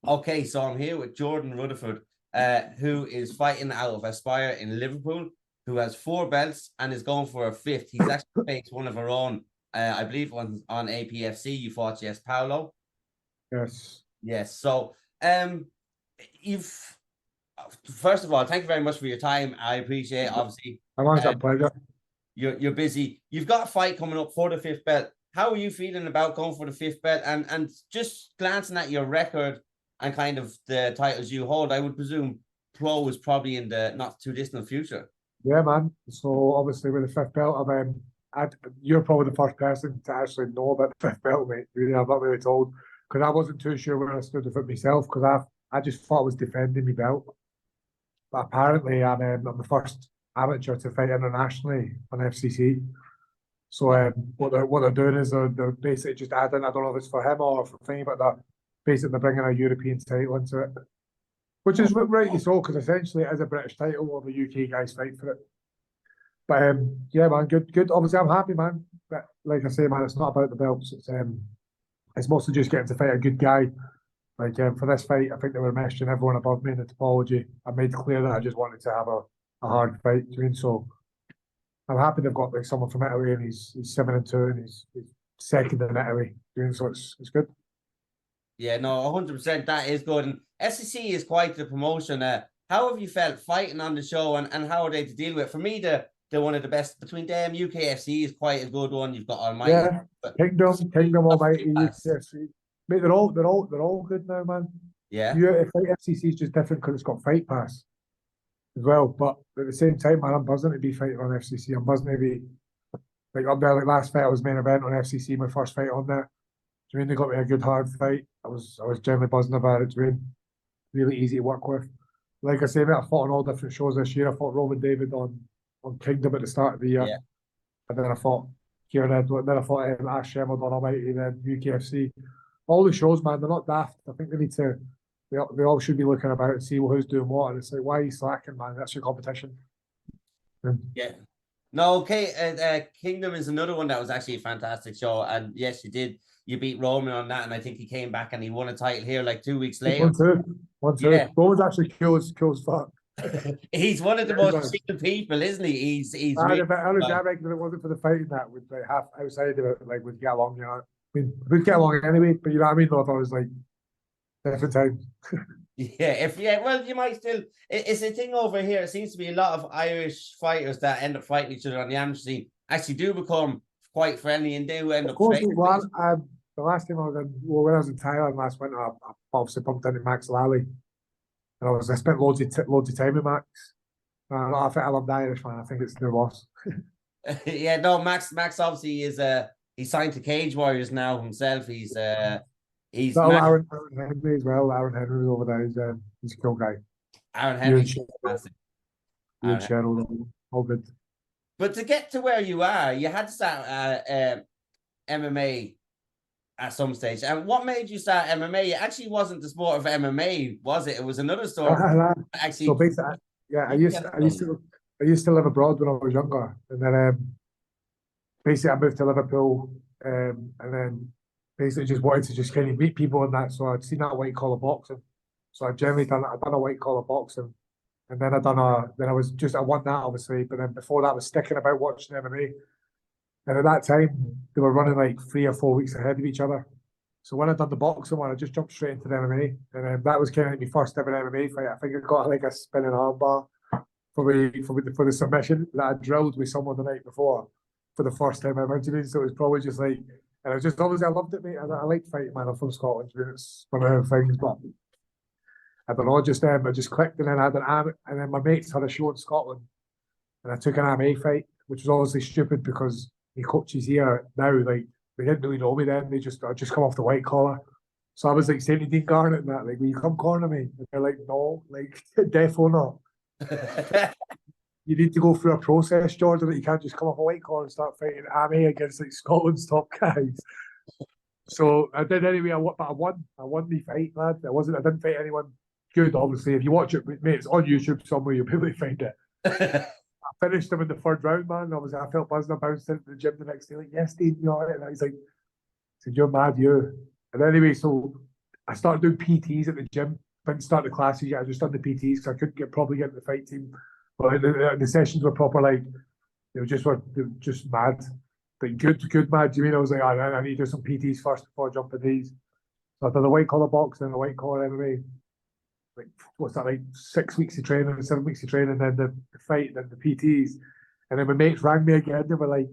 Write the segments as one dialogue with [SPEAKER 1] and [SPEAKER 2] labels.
[SPEAKER 1] Okay, so I'm here with Jordan Rutherford, who is fighting out of Aspire in Liverpool, who has four belts and is going for a fifth. He's actually faced one of our own, I believe, on APFC. You fought, yes, Paulo.
[SPEAKER 2] Yes.
[SPEAKER 1] Yes. So, um, you've first of all, thank you very much for your time. I appreciate it. Obviously,
[SPEAKER 2] Everyone's
[SPEAKER 1] uh,
[SPEAKER 2] a pleasure.
[SPEAKER 1] you're busy. You've got a fight coming up for the fifth belt. How are you feeling about going for the fifth belt? And just glancing at your record and kind of the titles you hold, I would presume pro is probably in the not too distant future.
[SPEAKER 2] Yeah, man. So obviously with the fifth belt, you're probably the first person to actually know about the fifth belt, mate. Really, I'm not really told because I wasn't too sure where I stood with it myself because I just thought I was defending my belt, but apparently I'm the first amateur to fight internationally on FCC. So what they're doing is they're basically just adding. I don't know if it's for him or for me, but they're basically bringing a European title into it. Which is rightly so, because essentially it is a British title or the UK guys fight for it. But yeah, man, good. Obviously, I'm happy, man. But like I say, man, it's not about the belts. It's mostly just getting to fight a good guy. Like for this fight, I think they were messaging everyone above me in the topology. I made clear that I just wanted to have a hard fight. So I'm happy they've got like someone from Italy, and he's 7-2, and he's second in Italy. So it's good.
[SPEAKER 1] Yeah, no, 100%. That is good. And SEC is quite the promotion. How have you felt fighting on the show, and how are they to deal with? For me, they're one of the best between them. UKFC is quite a good one. You've got Almighty.
[SPEAKER 2] Yeah,
[SPEAKER 1] But
[SPEAKER 2] Kingdom Almighty,
[SPEAKER 1] Pass.
[SPEAKER 2] UKFC. Mate, they're all good now, man.
[SPEAKER 1] Yeah.
[SPEAKER 2] Fight FCC is just different because it's got Fight Pass as well. But at the same time, man, I'm buzzing to be fighting on FCC. I'm buzzing to be like up there. Like last fight, I was main event on FCC, my first fight on there. Do you mean they got me a good hard fight? I was generally buzzing about it. Do you mean really easy to work with? Like I say, mate, I fought on all different shows this year. I fought Roman David on Kingdom at the start of the year,
[SPEAKER 1] Yeah.
[SPEAKER 2] and then I fought Kieran Edward, then I fought Ash Shemard on Almighty, then UKFC. All the shows, man, they're not daft. I think they all should be looking about and see who's doing what. And it's like, why are you slacking, man? That's your competition. And
[SPEAKER 1] Yeah. No, okay. Kingdom is another one that was actually a fantastic show. And yes, you did. You beat Roman on that. And I think he came back and he won a title here like 2 weeks later.
[SPEAKER 2] 1-2.
[SPEAKER 1] Yeah.
[SPEAKER 2] Roman's actually cool as fuck.
[SPEAKER 1] He's one of the
[SPEAKER 2] Yeah,
[SPEAKER 1] most chill people, isn't he? He's
[SPEAKER 2] I
[SPEAKER 1] really
[SPEAKER 2] reckon if it wasn't for the fighting that would like half outside of it, like would get along, I mean, we'd get along anyway, but you know what I mean? Though, if I was like different times.
[SPEAKER 1] well, you might still. It's a thing over here. It seems to be a lot of Irish fighters that end up fighting each other on the amateur scene actually do become quite friendly and do end
[SPEAKER 2] Of
[SPEAKER 1] up
[SPEAKER 2] course,
[SPEAKER 1] trading.
[SPEAKER 2] well, the last time when I was in Thailand last winter, I obviously bumped into Max Lally, and I spent loads of time with Max. I think I love the Irish man. I think it's their boss.
[SPEAKER 1] Yeah, no, Max obviously is he's signed to Cage Warriors now himself. He's
[SPEAKER 2] Well,
[SPEAKER 1] massive.
[SPEAKER 2] Aaron Henry as well. Aaron Henry over there. He's a cool guy.
[SPEAKER 1] Aaron
[SPEAKER 2] You and
[SPEAKER 1] Henry's fantastic.
[SPEAKER 2] Cheryl, all good.
[SPEAKER 1] But to get to where you are, you had to start MMA at some stage. And what made you start MMA? It actually wasn't the sport of MMA, was it? It was another sport.
[SPEAKER 2] So
[SPEAKER 1] Actually,
[SPEAKER 2] basically, yeah, I used to live abroad when I was younger, and then basically I moved to Liverpool, and then basically just wanted to just kind of meet people and that. So I'd seen that white collar boxing, so I'd done a white collar boxing, and then I won that obviously, but then before that I was sticking about watching MMA, and at that time they were running like 3 or 4 weeks ahead of each other. So when I done the boxing one, I just jumped straight into the MMA, and that was kind of my first ever MMA fight. I think I got like a spinning armbar for the submission that I drilled with someone the night before for the first time ever. So it was probably just like, and I was just obviously I loved it, mate. I liked fighting, man. I'm from Scotland, it's one of the things, but I don't know, I just clicked, and then and then my mates had a show in Scotland, and I took an MMA fight, which was obviously stupid because my coaches here now, like they didn't really know me then. I just come off the white collar. So I was like saying to Dean Garnett and that, like, will you come corner me? And they're like, no, like, defo not. You need to go through a process, Jordan, that you can't just come off a white collar and start fighting MMA against like Scotland's top guys. So I did anyway. I won. I won the fight, lad. I didn't fight anyone good, obviously. If you watch it, mate, it's on YouTube somewhere. You'll be able to find it. I finished him in the third round, man. Obviously, I felt buzzing. I bounced into the gym the next day, like, yes, Dean, you all right? And he's like, I said, you're mad, you. And anyway, so I started doing PTs at the gym. Didn't start the classes yet. I just done the PTs because I couldn't probably get in the fight team. But the sessions were proper, like they were just mad, like good mad. Do you mean I was like, I need to do some PTs first before jumping these. So I did a white collar boxing and a white collar MMA. Like what's that, like 6 weeks of training, 7 weeks of training, then the fight, then the PTs, and then my mates rang me again. They were like,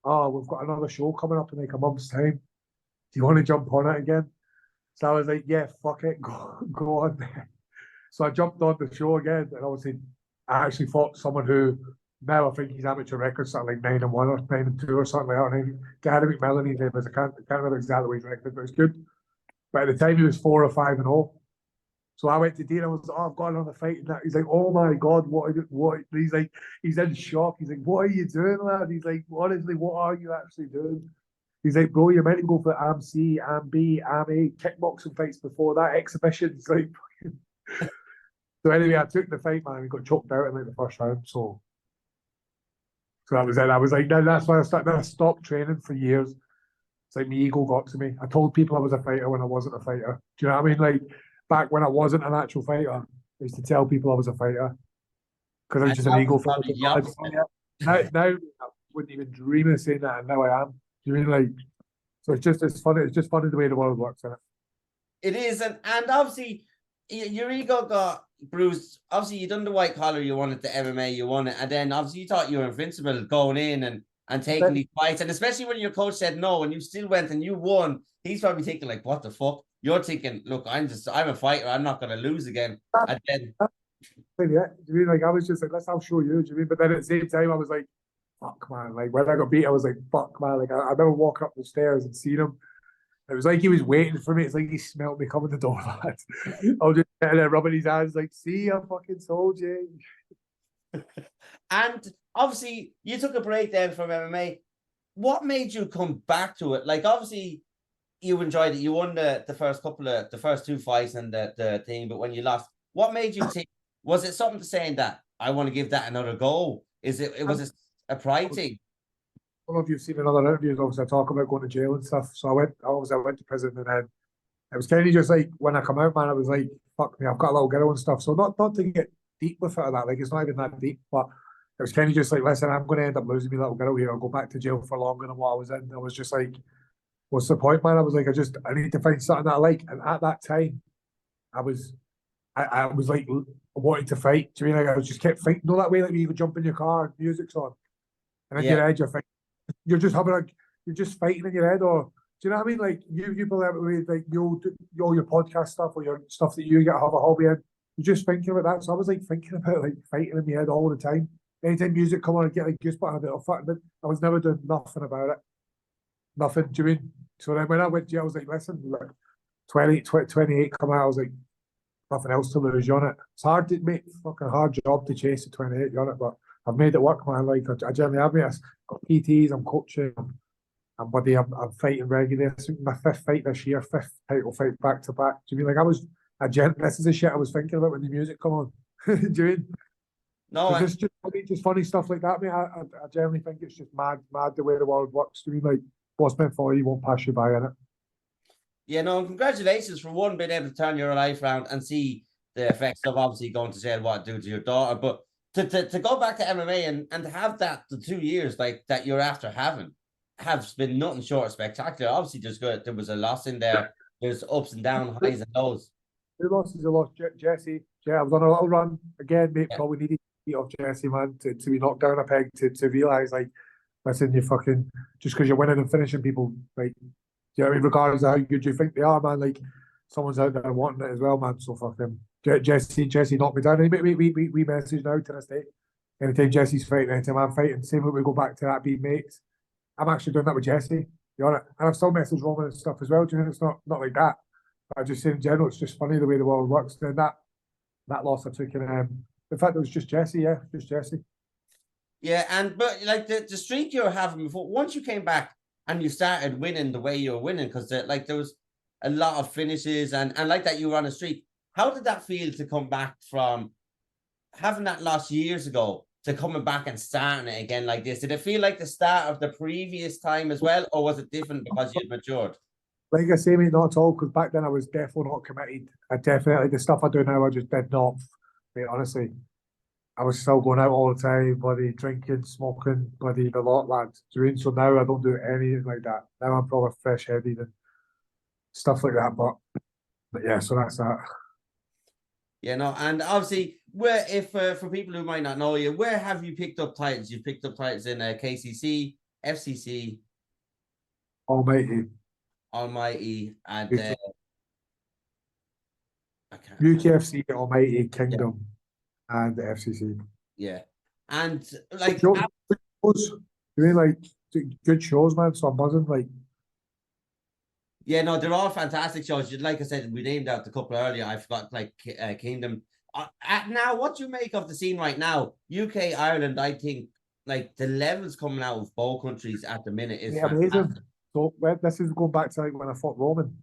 [SPEAKER 2] "Oh, we've got another show coming up in like a month's time. Do you want to jump on it again?" So I was like, "Yeah, fuck it, go on." So I jumped on the show again, and obviously I actually fought someone who now I think his amateur record's something like 9-1 or 9-2 or something like that. And Gary McMillan, his name is. I can't remember exactly what his record, but it's good. But at the time he was 4 or 5-0. So I went to Dean. I was, oh, I've got another fight. And that. He's like, oh my God, what? He's like, he's in shock. He's like, what are you doing, lad? He's like, honestly, what are you actually doing? He's like, bro, you're meant to go for AM-C, AM-B, AM-A, kickboxing fights before that, exhibitions. Like, so anyway, I took the fight, man, and got choked out in like the first round. So that was it. I was like, no, that's why I stopped training for years. It's like my ego got to me. I told people I was a fighter when I wasn't a fighter. Do you know what I mean? Like, back when I wasn't an actual fighter, I used to tell people I was a fighter because I was just an ego fighter. Now I wouldn't even dream of saying that, and now I am. Do you mean like? So it's funny. It's just funny the way the world works, isn't it?
[SPEAKER 1] It is, and obviously your ego got bruised. Obviously, you done the white collar, you wanted the MMA, you won it, and then obviously you thought you were invincible going in and taking these fights, and especially when your coach said no, and you still went and you won. He's probably thinking like, "What the fuck?" You're thinking, "Look, I'm a fighter. I'm not going to lose again." And then,
[SPEAKER 2] yeah, do you mean like I was just like, I'll show you. Do you mean? But then at the same time, I was like, "Fuck, man!" Like when I got beat, I was like, "Fuck, man!" Like I remember walking up the stairs and seeing him. It was like he was waiting for me. It's like he smelled me coming the door, lad. I was just sitting there rubbing his hands, like, "See, I fucking told you."
[SPEAKER 1] And obviously, you took a break then from MMA. What made you come back to it? Like, obviously, you enjoyed it. You won the first two fights and the thing, but when you lost, what made you think? Was it something saying that I want to give that another go? Was it a pride thing?
[SPEAKER 2] I don't know if you've seen another interviews. Obviously, I talk about going to jail and stuff. So I went to prison, and then it was kind of just like when I come out, man, I was like, "Fuck me, I've got a little girl and stuff." So not to get deep with it or that, like it's not even that deep, but it was kind of just like, listen, I'm going to end up losing my little girl here. I'll go back to jail for longer than what I was in. I was just like, what's the point, man? I was like, I need to find something that I like. And at that time, I was like wanting to fight. Do you mean like I was just kept fighting? That way, like you could jump in your car, music's on, and in your head you're fighting. You're just fighting in your head, or do you know what I mean? Like you probably have it like you'll do all your podcast stuff or your stuff that you get have a hobby in. You're just thinking about that. So I was like thinking about like fighting in my head all the time. Anytime music come on, I get like goosebumps a bit of fun, but I was never doing nothing about it. Nothing. Do you mean? So then when I went to jail, I was like, listen, like 28 come out, I was like, nothing else to lose, you on it. It's hard to make fucking hard job to chase at 28, you on it, but I've made it work, man. Like I generally have me. I've got PTs, I'm coaching, I'm fighting regularly. I think my 5th fight this year, 5th title fight back to back. Do you mean like this is the shit I was thinking about when the music come on. Do you mean?
[SPEAKER 1] No,
[SPEAKER 2] just funny stuff like that, mate. I generally think it's just mad the way the world works. Do you mean like what's meant for you won't pass you by, in it?
[SPEAKER 1] Yeah, no, congratulations for one being able to turn your life around and see the effects of obviously going to jail, what it do to your daughter. But to go back to MMA and have that the 2 years like that you're after having has been nothing short of spectacular. Obviously, there was a loss in there. There's ups and downs, highs and lows.
[SPEAKER 2] Who lost is a loss. Jesse. Yeah, I was on a little run again, mate.
[SPEAKER 1] Yeah.
[SPEAKER 2] Probably needed to beat off Jesse, man, to be knocked down a peg to realise like, listen, you fucking just because you're winning and finishing people, like, you know what I mean, regardless of how good you think they are, man, like someone's out there wanting it as well, man. So fucking Jesse knocked me down. And we message now to this day. Anytime Jesse's fighting, anytime I'm fighting, same way we go back to that being mates. I'm actually doing that with Jesse. You know, and I've still messaged Roman and stuff as well. Do you know, it's not like that. But I just say in general, it's just funny the way the world works. Then that loss I took in fact it was just Jesse, just Jesse.
[SPEAKER 1] Yeah, but like the streak you were having before, once you came back and you started winning the way you were winning, because like there was a lot of finishes and like that you were on a streak. How did that feel to come back from having that loss years ago to coming back and starting it again like this? Did it feel like the start of the previous time as well, or was it different because you had matured?
[SPEAKER 2] Like I say, mate, not at all, because back then I was definitely not committed. I definitely, the stuff I do now, I just did not, mate, honestly. I was still going out all the time, bloody drinking, smoking, bloody the lot, lads. Do you mean? So now I don't do anything like that. Now I'm probably fresh headed and stuff like that. But yeah, so that's that.
[SPEAKER 1] Yeah, no, and obviously, where if for people who might not know you, where have you picked up titles? You picked up titles in KCC, FCC,
[SPEAKER 2] Almighty.
[SPEAKER 1] Almighty, and I can't remember.
[SPEAKER 2] UKFC, Almighty,
[SPEAKER 1] Yeah,
[SPEAKER 2] Kingdom, and the FCC.
[SPEAKER 1] yeah, and like
[SPEAKER 2] Shows, you mean like good shows, man? So I'm buzzing. Like,
[SPEAKER 1] yeah, no, they're all fantastic shows. Like I said, we named out the couple earlier. I forgot, like Kingdom. Now, what do you make of the scene right now? UK, Ireland, I think, like the levels coming out of both countries at the minute is
[SPEAKER 2] yeah, amazing.
[SPEAKER 1] fantastic.
[SPEAKER 2] So this is going back to like when I fought Roman.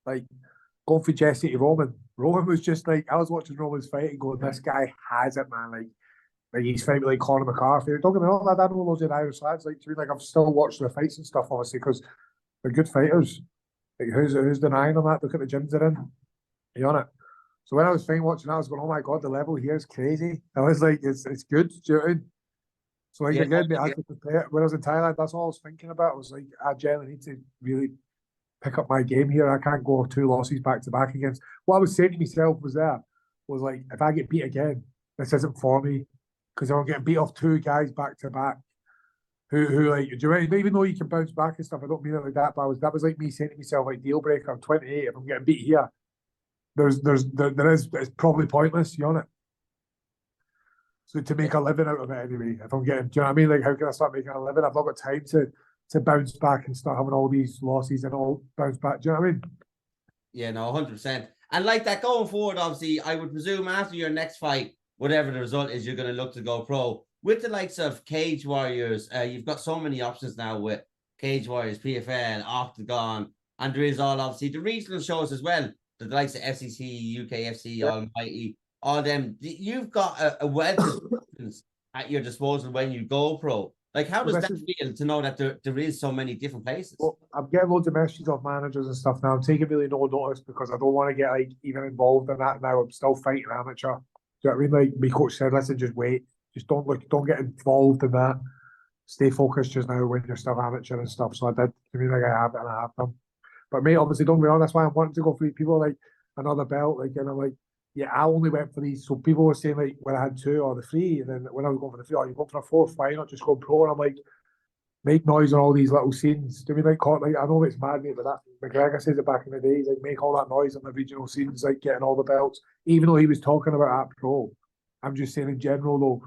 [SPEAKER 2] Like going for Jesse to Roman. Roman was just like I was watching Roman's fight and going, this guy has it, man. Like he's fighting like Conor McCarthy. Don't get me wrong, I don't know those Irish lads. Like to me, like I've still watched the fights and stuff, obviously, because they're good fighters. Like who's denying them that? Look at the gyms they're in. Are you on it? So when I was fine watching that, I was going, oh my god, the level here is crazy. I was like, it's good. Do you know what I mean? So like
[SPEAKER 1] Yeah,
[SPEAKER 2] again, mate, I could prepare. When I was in Thailand, that's all I was thinking about. I was like, I generally need to really pick up my game here. I can't go 2 losses back to back against. What I was saying to myself was like, if I get beat again, this isn't for me because I'm getting beat off 2 guys back to back. Who like, do you know, even though you can bounce back and stuff, I don't mean it like that. But that was like me saying to myself, like deal breaker. I'm 28. If I'm getting beat here, there is it's probably pointless. You on it? So to make a living out of it anyway. If I'm getting, do you know what I mean? Like, how can I start making a living? I've not got time to bounce back and start having all these losses and all bounce back. Do you know what I mean?
[SPEAKER 1] yeah, no, 100%. And like that going forward, obviously, I would presume after your next fight, whatever the result is, you're going to look to go pro. With the likes of Cage Warriors, you've got so many options now with Cage Warriors, PFL, Octagon, and there is all obviously the regional shows as well. The likes of FCC, UKFC, Almighty, all them. You've got a wealth of options at your disposal when you go pro. Like, how does that feel to know that there is so many different places?
[SPEAKER 2] Well, I'm getting loads of messages of managers and stuff now. I'm taking really no notice because I don't want to get like even involved in that now. I'm still fighting amateur. Do you know what I mean? Like my coach said, listen, just wait. Just don't get involved in that. Stay focused just now when you're still amateur and stuff. So I did. I mean, like I have it and I have them. But mate, obviously don't get me wrong, that's why I'm wanting to go for these people like another belt. Like and I'm like, yeah, I only went for these. So people were saying like when I had 2 or the 3, and then when I was going for the 3, oh, you go for a 4th, why not just go pro? And I'm like, make noise on all these little scenes. Do we like I know it's mad, mate, but that McGregor says it back in the days, like make all that noise on the regional scenes, like getting all the belts. Even though he was talking about that pro, I'm just saying in general though,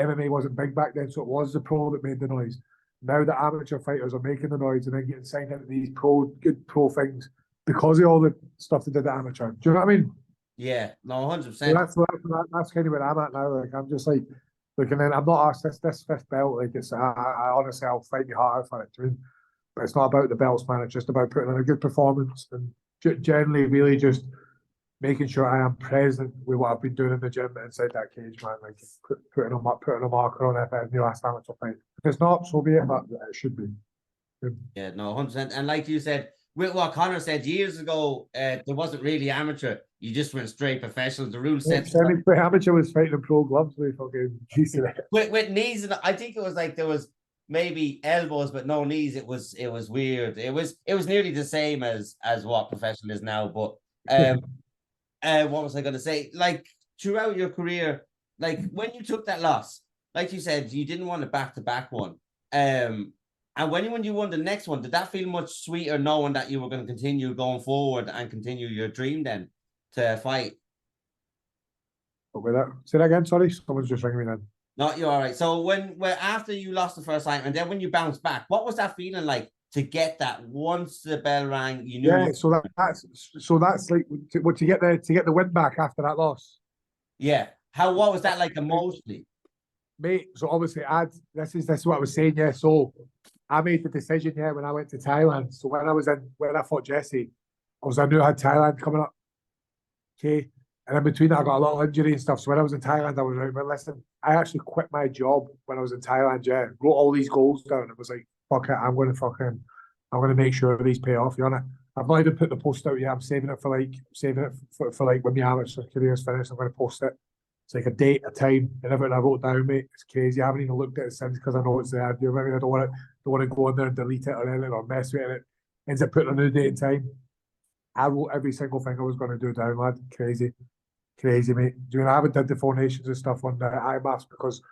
[SPEAKER 2] MMA wasn't big back then, so it was the pro that made the noise. Now the amateur fighters are making the noise and then getting signed into these good pro things because of all the stuff they did at amateur. Do you know what I mean?
[SPEAKER 1] Yeah, no, 100%.
[SPEAKER 2] So that's kind of where I'm at now. Like I'm just like, and then I'm not asked this 5th belt. Like it's, I honestly, I'll fight my heart out for it. But it's not about the belts, man. It's just about putting in a good performance and generally, really just making sure I am present with what I've been doing in the gym inside that cage, man. Like putting a marker on it in the last amateur fight. If it's not, so be it. But it should be.
[SPEAKER 1] Yeah, no, 100%. And like you said, with what Connor said years ago, there wasn't really amateur. You just went straight professional. The rules said
[SPEAKER 2] amateur was fighting in pro gloves with fucking
[SPEAKER 1] with knees. And I think it was like there was maybe elbows but no knees. It was weird. It was nearly the same as what professional is now. But what was I going to say? Like throughout your career, like when you took that loss, like you said, you didn't want a back-to-back one. And when you won the next one, did that feel much sweeter knowing that you were going to continue going forward and continue your dream then to fight?
[SPEAKER 2] With that, say that again. Sorry, someone's just ringing me then.
[SPEAKER 1] No, you're all right. So when after you lost the first time and then when you bounced back, what was that feeling like to get that once the bell rang? You knew.
[SPEAKER 2] Yeah, so that's like to get the win back after that loss.
[SPEAKER 1] Yeah. What was that like emotionally?
[SPEAKER 2] Mate, so obviously this is what I was saying, yeah. So I made the decision, yeah, when I went to Thailand. So when I fought Jesse, I knew I had Thailand coming up. Okay. And in between that, I got a lot of injury and stuff. So when I was in Thailand, I was like, but listen, I actually quit my job when I was in Thailand, yeah. Wrote all these goals down. It was like, fuck it, I'm going to fucking I'm going to make sure these pay off. You know, I've not even put the post out yet. I'm saving it for like when my amateur career is finished. I'm going to post it. It's like a date, a time, and everything I wrote down, mate. It's crazy. I haven't even looked at it since because I know it's there. I mean, I don't want to go on there and delete it or anything or mess with it. Ends up putting a new date and time. I wrote every single thing I was going to do down, lad. Crazy, crazy, mate. Do you know, I haven't did the formations and stuff on the IMAFs because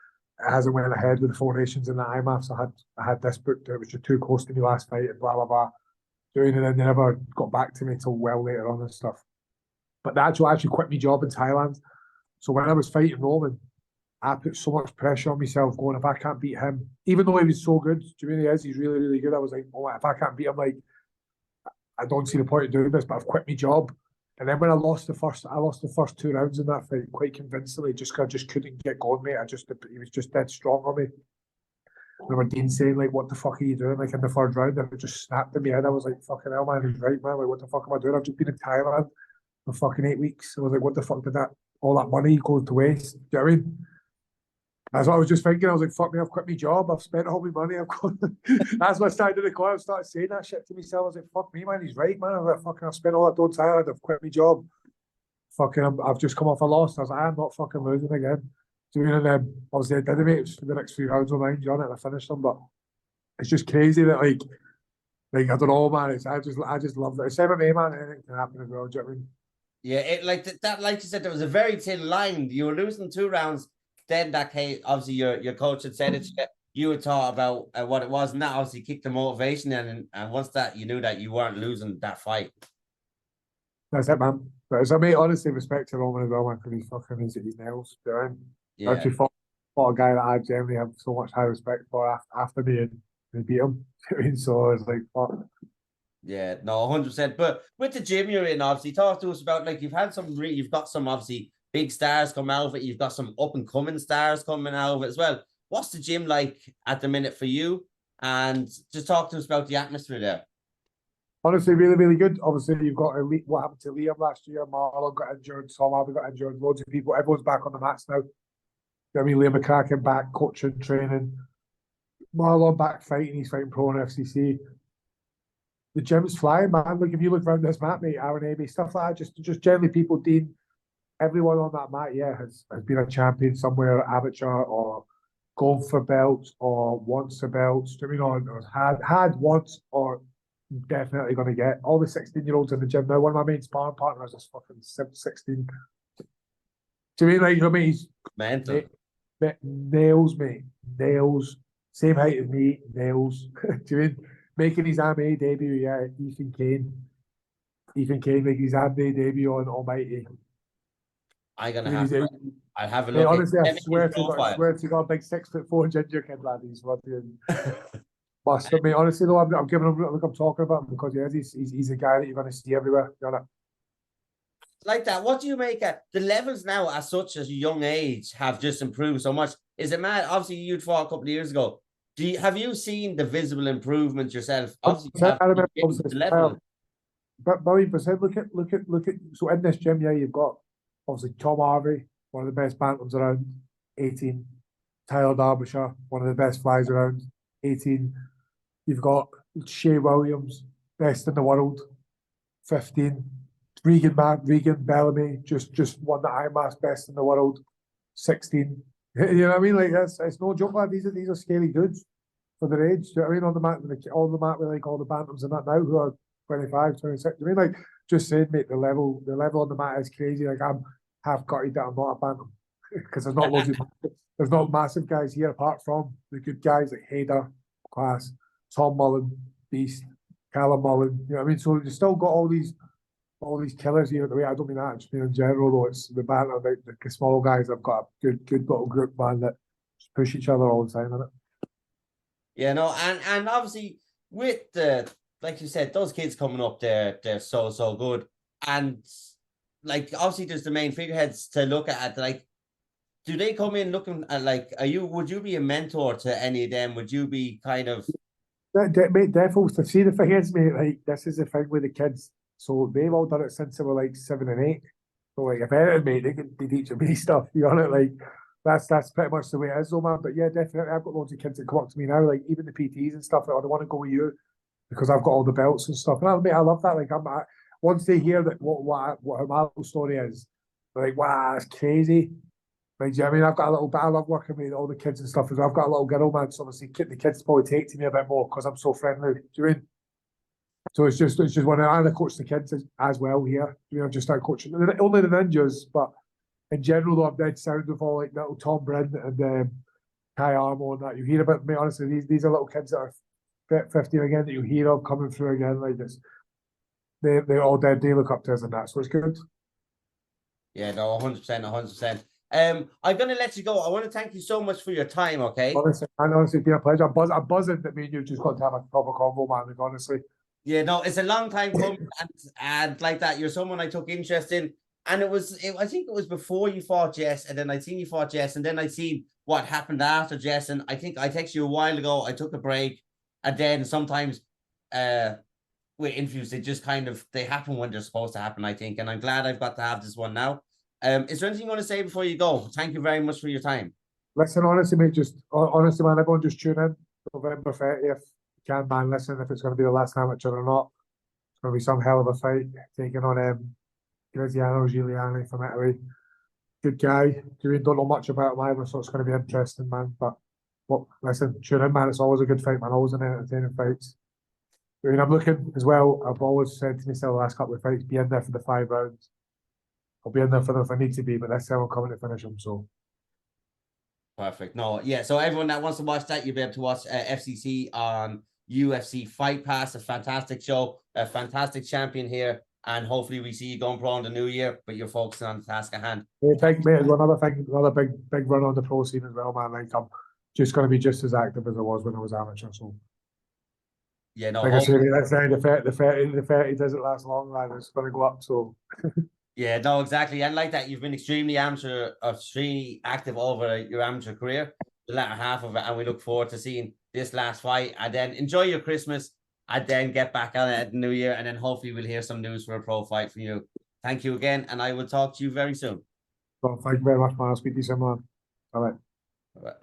[SPEAKER 2] it hasn't went ahead with the formations and the IMAFs. I had this booked. It was just too close to me last fight and blah blah blah. Doing it and they never got back to me till well later on and stuff. But the actually quit my job in Thailand. So when I was fighting Roman, I put so much pressure on myself going, if I can't beat him, even though he was so good, do you mean he is? He's really, really good. I was like, oh, if I can't beat him, like, I don't see the point of doing this, but I've quit my job. And then when I lost the first 2 rounds in that fight quite convincingly, just I just couldn't get going, mate. He was just dead strong on me. I remember Dean saying, like, what the fuck are you doing? Like in the third round, and it just snapped in my head. I was like, fucking hell, man, he's right, man. Like, what the fuck am I doing? I've just been in Thailand for fucking 8 weeks. I was like, what the fuck did all that money goes to waste? Do you know what I mean? That's what I was just thinking. I was like, fuck me, I've quit my job. I've spent all my money. That's what I started to record. I started saying that shit to myself. I was like, fuck me, man, he's right, man. I've spent all that doing Thailand. I've quit my job. I've just come off a loss. I was like, I'm not fucking losing again. So, and then obviously I did it for the next 3 rounds of mine, John, and I finished them. But it's just crazy that like I don't know, man. I just love that. It's MMA, man. Anything can happen as well. Do you know what I mean?
[SPEAKER 1] Yeah, it like that, like you said, there was a very thin line. You were losing 2 rounds. Then that came, obviously your coach had said it. You had thought about what it was, and that obviously kicked the motivation in. And once that, you knew that you weren't losing that fight.
[SPEAKER 2] That's it, man. But it's, I mean, honestly, respect to Roman as well, man, because he's nails. You know?
[SPEAKER 1] Yeah.
[SPEAKER 2] I actually fought a guy that I generally have so much high respect for after me and they beat him. I mean, so it's like, fuck.
[SPEAKER 1] Yeah, no, 100%. But with the gym you're in, obviously, talk to us about like you've got some obviously big stars come out of it. You've got some up and coming stars coming out of it as well. What's the gym like at the minute for you? And just talk to us about the atmosphere there.
[SPEAKER 2] Honestly, really, really good. Obviously, you've got what happened to Liam last year. Marlon got injured. Tom Hardy got injured. Loads of people. Everyone's back on the mats now. You know what I mean, Liam McCracken back coaching, training. Marlon back fighting. He's fighting pro and FCC. The gym's flying, man. Like if you look around this mat, mate, Aaron Aby, stuff like that. Just generally people, Dean, everyone on that mat, yeah, has been a champion somewhere, amateur or going for belts or wants the belts. Do you know what I mean? Or had once or definitely going to get. All the 16-year-olds in the gym now. One of my main sparring partners is fucking 16. Do you mean like, you know what I mean? He's
[SPEAKER 1] mental.
[SPEAKER 2] Nails, mate. Nails. Same height as me. Nails. Do you mean? Making his MMA debut, yeah, Ethan Kane. Ethan Kane making his MMA debut on Almighty.
[SPEAKER 1] I'll have a
[SPEAKER 2] Hey,
[SPEAKER 1] look.
[SPEAKER 2] honestly, I swear to God, big 6'4" ginger kid lad. He's fucking must. I mean, honestly though, I'm giving him like I'm talking about him because he's a guy that you're going to see everywhere. You know?
[SPEAKER 1] Like that. What do you make of the levels now at such a young age have just improved so much? Is it mad? Obviously, you'd fought a couple of years ago. Have you seen the visible improvements yourself? Obviously, you have the level.
[SPEAKER 2] But $1,000,000%. Look at. So in this gym, yeah, you've got obviously Tom Harvey, one of the best bantams around, 18. Tyler Derbyshire, one of the best flies around, 18. You've got Shea Williams, best in the world, 15. Regan Bellamy, just won the IMAS best in the world, 16. You know what I mean? Like it's no joke, lad. These are scary dudes for their age. Do you know what I mean? On the mat with like all the bantams and that now who are 25, 26. I mean, like just saying, mate, the level on the mat is crazy. Like I'm half gutted that I'm not a bantam because there's not massive guys here apart from the good guys like Hader, class, Tom Mullen, Beast, Callum Mullen. You know what I mean? So you still got all these killers here at the way. I don't mean that, I just mean in general though. It's the banter about the small guys. I've got a good little group, man, that just push each other all the time, innit?
[SPEAKER 1] Yeah, no, and obviously with the like you said, those kids coming up there, they're so good. And like obviously there's the main figureheads to look at. Like, do they come in looking at like would you be a mentor to any of them? Would you be kind of
[SPEAKER 2] mate, devils to see the thing is, mate, like this is the thing with the kids. So they've all done it since they were like 7 and 8. So like if anything, mate, they can be teaching me stuff. You know, like that's pretty much the way it is, though, man. But yeah, definitely, I've got loads of kids that come up to me now, like even the PTs and stuff. Like, oh, they want to go with you. because I've got all the belts and stuff. And I love that. Like once they hear that what my little story is, they're like, wow, that's crazy. Like, do you know what I mean? I've got a little, I love working with all the kids and stuff as well. I've got a little girl, man. So obviously, the kids probably take to me a bit more because I'm so friendly. Do you mean? So it's just when I coach the kids as well here. You know, just start coaching only the ninjas, but in general, though, I'm dead sound of all like little Tom Bryn and Kai Armo and that. You hear about me, honestly. These are little kids that are 15 again that you hear of coming through again like this. They're all dead. They look up to us and that, so it's good.
[SPEAKER 1] Yeah, no, 100%, 100%. I'm gonna let you go. I want to thank you so much for your time. Okay.
[SPEAKER 2] Honestly, it's been a pleasure. I'm buzzing that me and you just got to have a proper convo, man. Like, honestly.
[SPEAKER 1] Yeah, no, it's a long time coming, and like that, you're someone I took interest in, and I think it was before you fought Jess, and then I seen you fought Jess, and then I seen what happened after Jess, and I think I texted you a while ago. I took a break, and then sometimes, with interviews, they happen when they're supposed to happen. I think, and I'm glad I've got to have this one now. Is there anything you want to say before you go? Thank you very much for your time.
[SPEAKER 2] Listen, honestly, mate, honestly, man, everyone just tune in November 30th. Can, man, listen, if it's going to be the last amateur or not, it's going to be some hell of a fight. Taking on Graziano Giuliani from Italy. Good guy. Don't know much about him either, so it's going to be interesting, man. But listen, tune in, man. It's always a good fight, man. Always an entertaining fights. I mean, I'm looking as well. I've always said to myself the last couple of fights, be in there for the 5 rounds. I'll be in there for them if I need to be, but that's how I'm coming to finish them. So.
[SPEAKER 1] Perfect. No, yeah. So everyone that wants to watch that, you'll be able to watch FCC on UFC Fight Pass. A fantastic show, a fantastic champion here, and hopefully we see you going pro in the new year. But you're focusing on the task at hand.
[SPEAKER 2] Yeah, big mate. Another thing, another big run on the pro scene as well, man. Like I'm just going to be just as active as I was when I was amateur. So.
[SPEAKER 1] Yeah, no.
[SPEAKER 2] Like I say, that's the 30 doesn't last long, man. It's going to go up. So.
[SPEAKER 1] Yeah, no, exactly. And like that, you've been extremely active over your amateur career, the latter half of it, and we look forward to seeing this last fight. And then enjoy your Christmas, and then get back on it at the new year, and then hopefully we'll hear some news for a pro fight from you. Thank you again, and I will talk to you very soon.
[SPEAKER 2] Well, thank you very much, man. I'll speak to you soon, man. All right.
[SPEAKER 1] Bye-bye.